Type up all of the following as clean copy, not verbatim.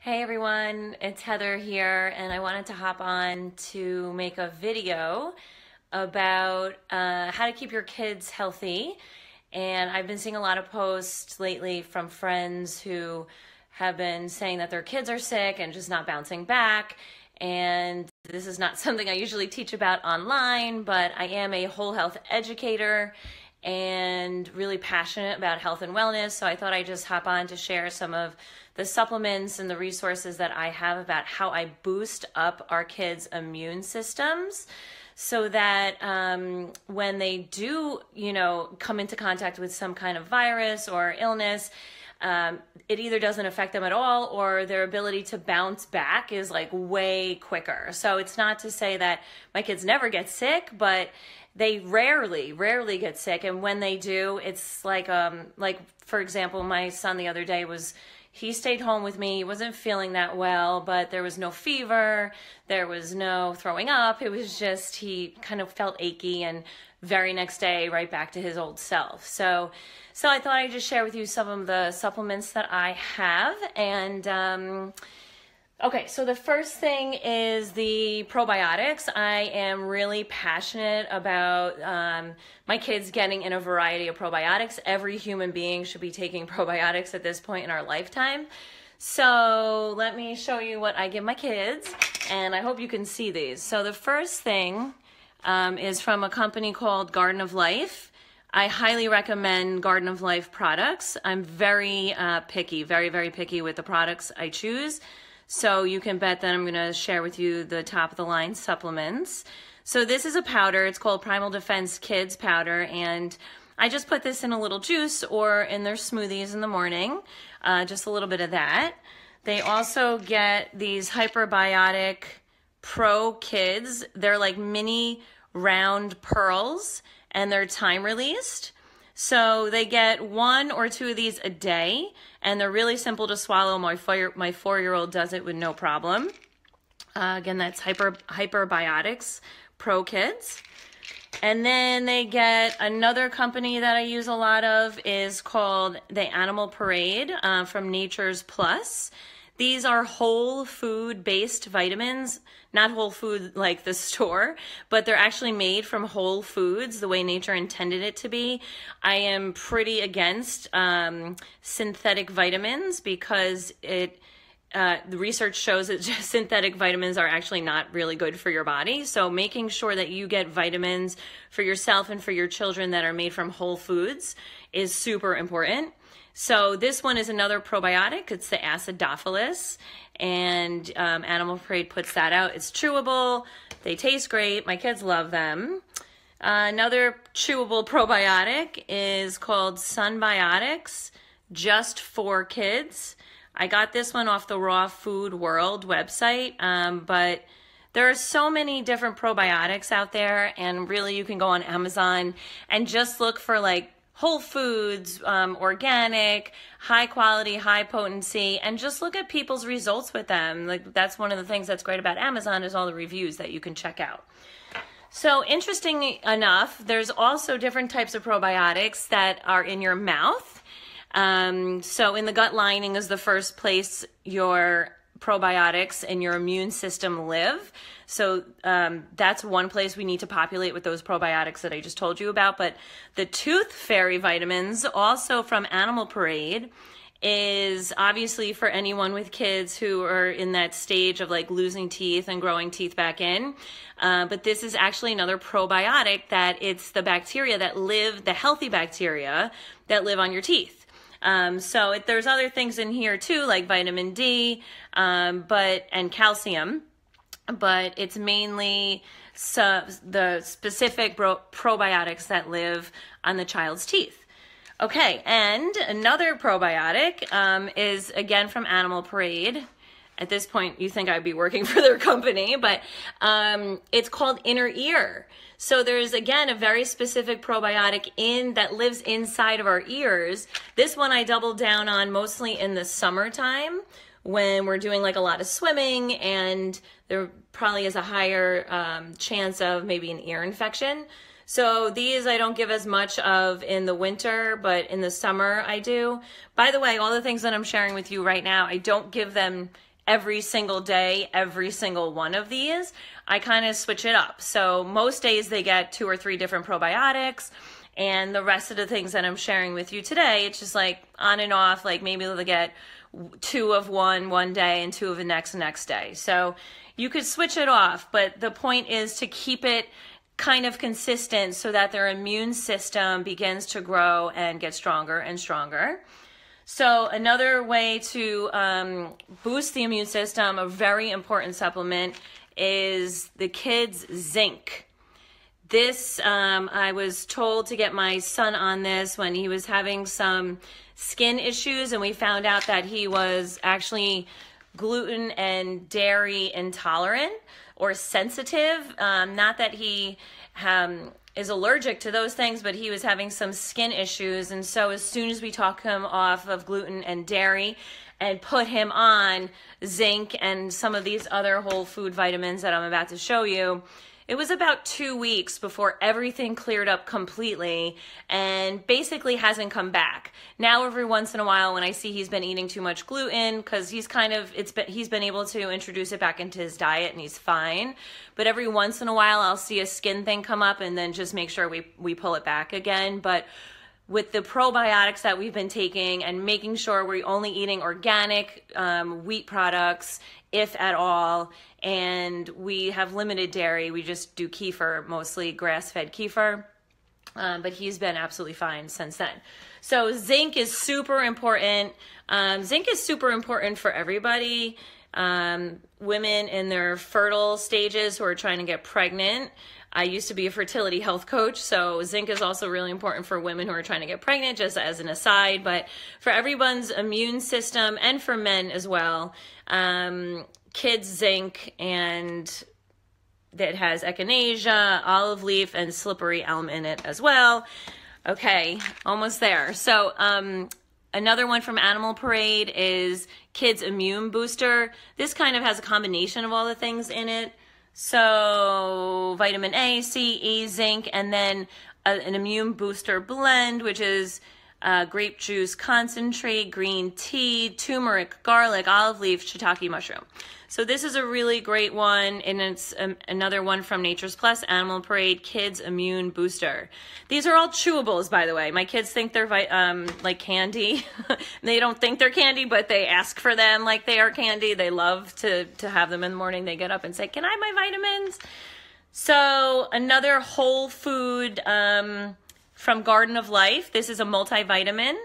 Hey everyone, it's Heather here, and I wanted to hop on to make a video about how to keep your kids healthy. And I've been seeing a lot of posts lately from friends who have been saying that their kids are sick and just not bouncing back. And this is not something I usually teach about online, but I am a whole health educator and really passionate about health and wellness. So I thought I'd just hop on to share some of the supplements and the resources that I have about how I boost up our kids' immune systems so that when they do, come into contact with some kind of virus or illness, it either doesn't affect them at all or their ability to bounce back is like way quicker. So it's not to say that my kids never get sick, but they rarely get sick. And when they do, it's like for example, my son the other day he stayed home with me. He wasn't feeling that well, but there was no fever. There was no throwing up. It was just, he kind of felt achy, and very next day, right back to his old self. So I thought I'd just share with you some of the supplements that I have. And okay, so the first thing is the probiotics. I am really passionate about my kids getting in a variety of probiotics. Every human being should be taking probiotics at this point in our lifetime. So let me show you what I give my kids, and I hope you can see these. So the first thing is from a company called Garden of Life. I highly recommend Garden of Life products. I'm very picky, very picky with the products I choose. So you can bet that I'm going to share with you the top of the line supplements. So this is a powder. It's called Primal Defense Kids Powder, and I just put this in a little juice or in their smoothies in the morning, just a little bit of that. They also get these Hyperbiotic Pro Kids. They're like mini round pearls, and they're time released. So they get 1 or 2 of these a day, and they're really simple to swallow. My 4-year-old does it with no problem. Again, that's Hyperbiotics Pro Kids. And then they get another company that I use a lot of is called the Animal Parade from Nature's Plus. These are whole food based vitamins, not whole food like the store, but they're actually made from whole foods the way nature intended it to be. I am pretty against synthetic vitamins because the research shows that synthetic vitamins are actually not really good for your body. So making sure that you get vitamins for yourself and for your children that are made from whole foods is super important. So this one is another probiotic. It's the acidophilus, and Animal Parade puts that out. It's chewable. They taste great. My kids love them. Another chewable probiotic is called Sunbiotics, just for kids. I got this one off the Raw Food World website, but there are so many different probiotics out there, and really you can go on Amazon and just look for like whole foods, organic, high quality, high potency, and just look at people's results with them. Like, that's one of the things that's great about Amazon is all the reviews that you can check out. So interesting enough, there's also different types of probiotics that are in your mouth. So in the gut lining is the first place your probiotics and your immune system live. So that's one place we need to populate with those probiotics that I just told you about. But the tooth fairy vitamins, also from Animal Parade, is obviously for anyone with kids who are in that stage of like losing teeth and growing teeth back in. But this is actually another probiotic that it's the bacteria that live, the healthy bacteria that live on your teeth. So there's other things in here too, like vitamin D, and calcium, but it's mainly the specific probiotics that live on the child's teeth. Okay, and another probiotic is again from Animal Parade. At this point, you think I'd be working for their company, but it's called Inner Ear. So there's, again, a very specific probiotic that lives inside of our ears. This one I double down on mostly in the summertime when we're doing like a lot of swimming, and there probably is a higher chance of maybe an ear infection. So these I don't give as much of in the winter, but in the summer I do. By the way, all the things that I'm sharing with you right now, I don't give them every single day, every single one of these. I kind of switch it up. So most days they get 2 or 3 different probiotics, and the rest of the things that I'm sharing with you today, it's just like on and off, like maybe they'll get 2 of one day and 2 of the next day. So you could switch it off, but the point is to keep it kind of consistent so that their immune system begins to grow and get stronger and stronger. So another way to boost the immune system, a very important supplement, is the kids' zinc. This, I was told to get my son on this when he was having some skin issues, and we found out that he was actually gluten and dairy intolerant or sensitive. Not that he is allergic to those things, but he was having some skin issues. And so as soon as we took him off of gluten and dairy and put him on zinc and some of these other whole food vitamins that I'm about to show you, it was about 2 weeks before everything cleared up completely and basically hasn't come back. Now every once in a while when I see he's been eating too much gluten, because he's been able to introduce it back into his diet and he's fine. But every once in a while I'll see a skin thing come up and then just make sure we pull it back again. But with the probiotics that we've been taking and making sure we're only eating organic wheat products, if at all, and we have limited dairy. We just do kefir, mostly grass-fed kefir, but he's been absolutely fine since then. So zinc is super important. Zinc is super important for everybody. Women in their fertile stages who are trying to get pregnant. I used to be a fertility health coach, so zinc is also really important for women who are trying to get pregnant, just as an aside, but for everyone's immune system and for men as well. Kids zinc, and that has echinacea, olive leaf, and slippery elm in it as well. Okay, almost there. So another one from Animal Parade is Kids Immune Booster. This kind of has a combination of all the things in it. So vitamin A, C, E, zinc, and then an immune booster blend, which is grape juice concentrate, green tea, turmeric, garlic, olive leaf, shiitake mushroom. So this is a really great one, and it's another one from Nature's Plus, Animal Parade Kids Immune Booster. These are all chewables, by the way. My kids think they're like candy. They don't think they're candy, but they ask for them like they are candy. They love to have them in the morning. They get up and say, "Can I have my vitamins?" So another whole food from Garden of Life. This is a multivitamin,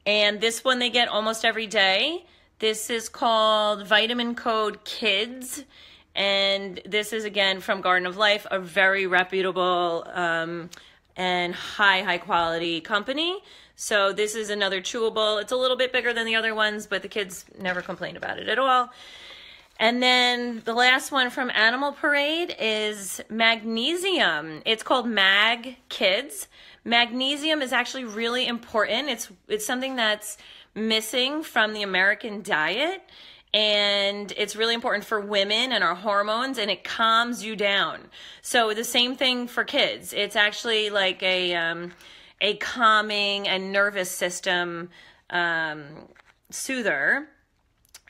and this one they get almost every day. This is called Vitamin Code Kids, and this is, again, from Garden of Life, a very reputable and high quality company. So this is another chewable. It's a little bit bigger than the other ones, but the kids never complain about it at all. And then the last one from Animal Parade is magnesium. It's called Mag Kids. Magnesium is actually really important. It's something that's missing from the American diet, and it's really important for women and our hormones, and it calms you down. So the same thing for kids. It's actually like a calming and nervous system soother,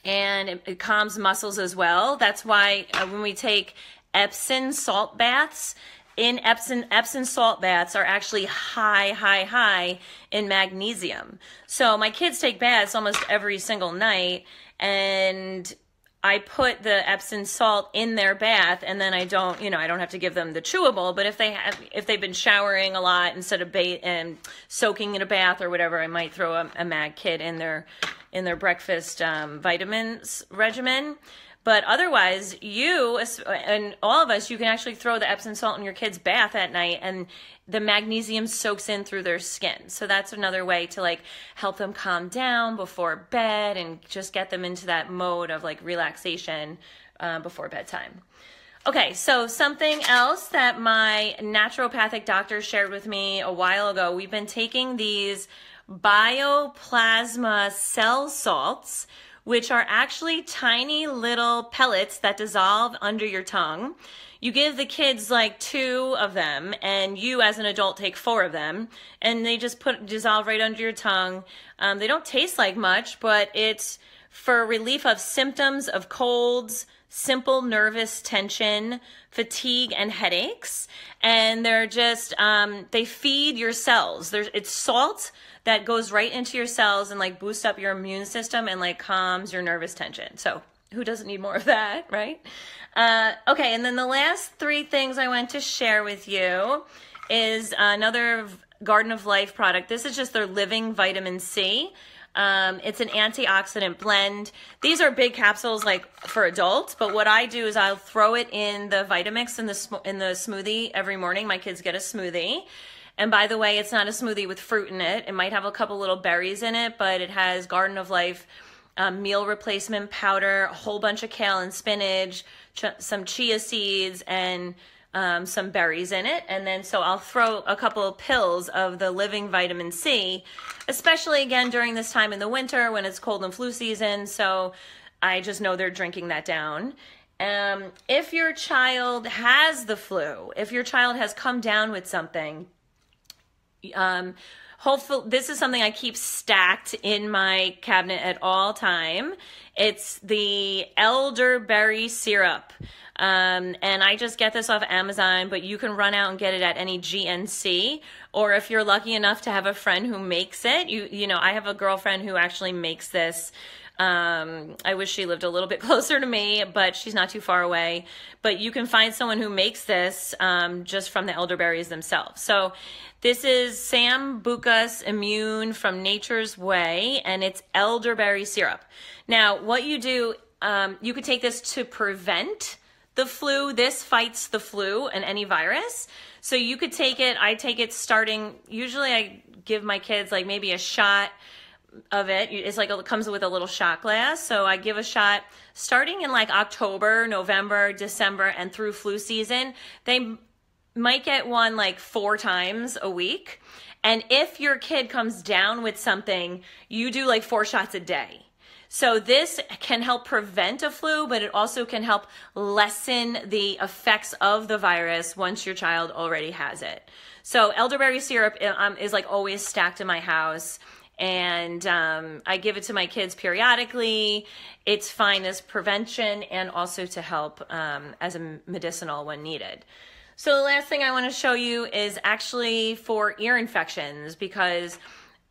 and it calms muscles as well. That's why when we take Epsom salt baths, Epsom salt baths are actually high in magnesium. So my kids take baths almost every single night, and I put the Epsom salt in their bath, and then I don't have to give them the chewable. But if they've been showering a lot instead of soaking in a bath or whatever, I might throw a Mag Kit in their breakfast vitamins regimen. But otherwise, you and all of us, you can actually throw the Epsom salt in your kid's bath at night, and the magnesium soaks in through their skin. So that's another way to like help them calm down before bed and just get them into that mode of like relaxation before bedtime. Okay, so something else that my naturopathic doctor shared with me a while ago, we've been taking these bioplasma cell salts, which are actually tiny little pellets that dissolve under your tongue. You give the kids like 2 of them, and you as an adult take 4 of them, and they just dissolve right under your tongue. They don't taste like much, but it's for relief of symptoms of colds, simple nervous tension, fatigue, and headaches. And they're just, they feed your cells. It's salt that goes right into your cells and like boosts up your immune system and like calms your nervous tension. So who doesn't need more of that, right? Okay, and then the last 3 things I want to share with you is another Garden of Life product. This is just their Living Vitamin C. It's an antioxidant blend. These are big capsules like for adults, but what I do is I'll throw it in the Vitamix in the smoothie every morning. My kids get a smoothie. And by the way, it's not a smoothie with fruit in it. It might have a couple little berries in it, but it has Garden of Life meal replacement powder, a whole bunch of kale and spinach, some chia seeds, and some berries in it. And then so I'll throw a couple of pills of the Living Vitamin C, especially again during this time in the winter when it's cold and flu season. So I just know they're drinking that down. If your child has the flu, if your child has come down with something, hopefully, this is something I keep stacked in my cabinet at all time. It's the elderberry syrup. And I just get this off Amazon, but you can run out and get it at any GNC. Or if you're lucky enough to have a friend who makes it, you know, I have a girlfriend who actually makes this. I wish she lived a little bit closer to me, but she's not too far away. But you can find someone who makes this just from the elderberries themselves. So this is Sambucus Immune from Nature's Way, and it's elderberry syrup. Now, what you do, you could take this to prevent the flu. This fights the flu and any virus. So you could take it, I take it starting, usually I give my kids like maybe a shot of it. It's like it comes with a little shot glass. So I give a shot starting in like October, November, December, and through flu season. They might get one like 4 times a week. And if your kid comes down with something, you do like 4 shots a day. So this can help prevent a flu, but it also can help lessen the effects of the virus once your child already has it. So elderberry syrup is like always stacked in my house. And I give it to my kids periodically. It's fine as prevention and also to help as a medicinal when needed. So the last thing I want to show you is actually for ear infections, because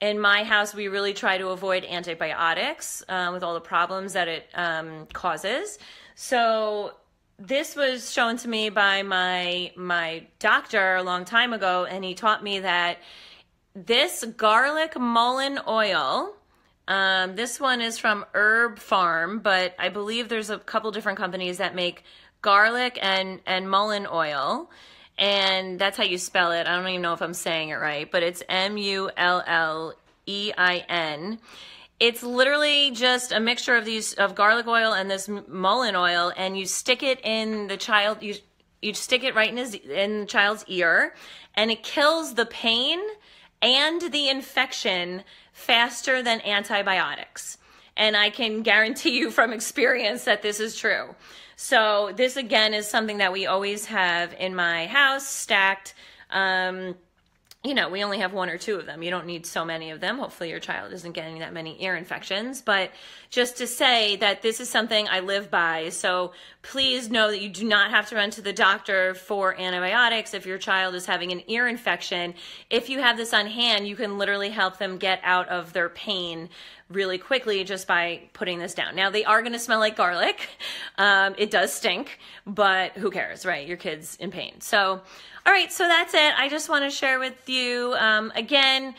in my house we really try to avoid antibiotics with all the problems that it causes. So this was shown to me by my doctor a long time ago, and he taught me that this garlic mullein oil, this one is from Herb Farm, but I believe there's a couple different companies that make garlic and mullein oil, and that's how you spell it. I don't even know if I'm saying it right, but it's mullein. It's literally just a mixture of garlic oil and this mullein oil, and you stick it in the child, you stick it right in the child's ear, and it kills the pain and the infection faster than antibiotics. And I can guarantee you from experience that this is true. So this again is something that we always have in my house stacked. You know, we only have 1 or 2 of them. You don't need so many of them. Hopefully your child isn't getting that many ear infections. But just to say that this is something I live by. So please know that you do not have to run to the doctor for antibiotics if your child is having an ear infection. If you have this on hand, you can literally help them get out of their pain really quickly just by putting this down. Now, they are going to smell like garlic. It does stink, but who cares, right? Your kid's in pain. So, all right, so that's it. I just want to share with you, again,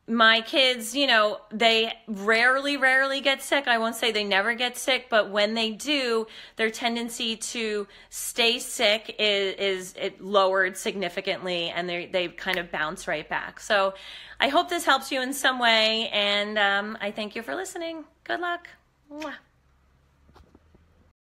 my kids, you know, they rarely get sick. I won't say they never get sick, but when they do, their tendency to stay sick is lowered significantly, and they kind of bounce right back. So I hope this helps you in some way, and I thank you for listening. Good luck. Mwah.